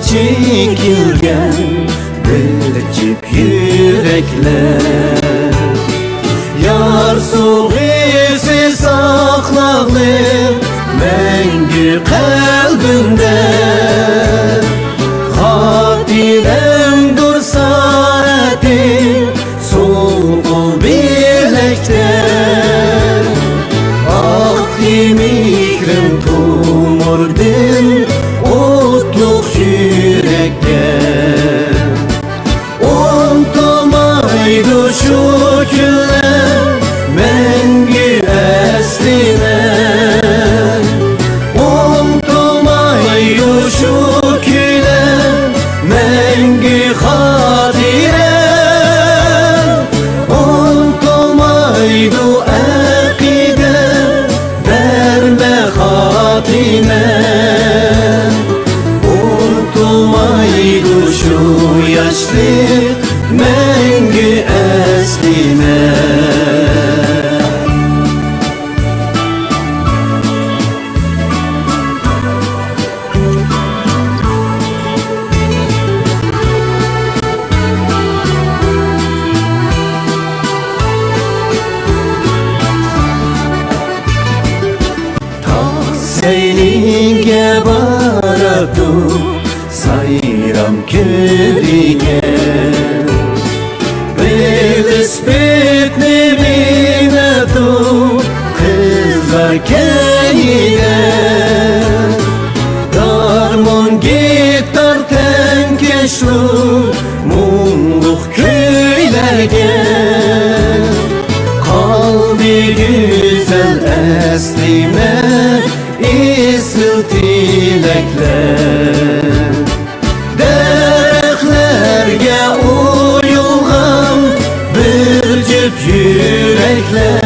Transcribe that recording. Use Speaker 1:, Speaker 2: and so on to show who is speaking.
Speaker 1: çekilgen bilip yürekler. Yar soğuğu saklaqlı məngü qalbimdə, xatirəm dursa ətim soğuk biləkdə. Ah demikrim tumurdum otluk yürekte. Unutmaydı şu günler məngü əslinə. Unutmaydı şu günlər məngü xatirə. Unutmaydı əqidə vermə xatimə. Unutmaydı şu yaşlık məngü əslinə. Seninge baratu sayram kölige. Belis bitni minatu kızlar keyine. Darmon gitar tenkeşlu mumluk köylerge. Kalbi güzel eslime İsil tilekler. Dereklerge uyulgan bir cüp yürekler.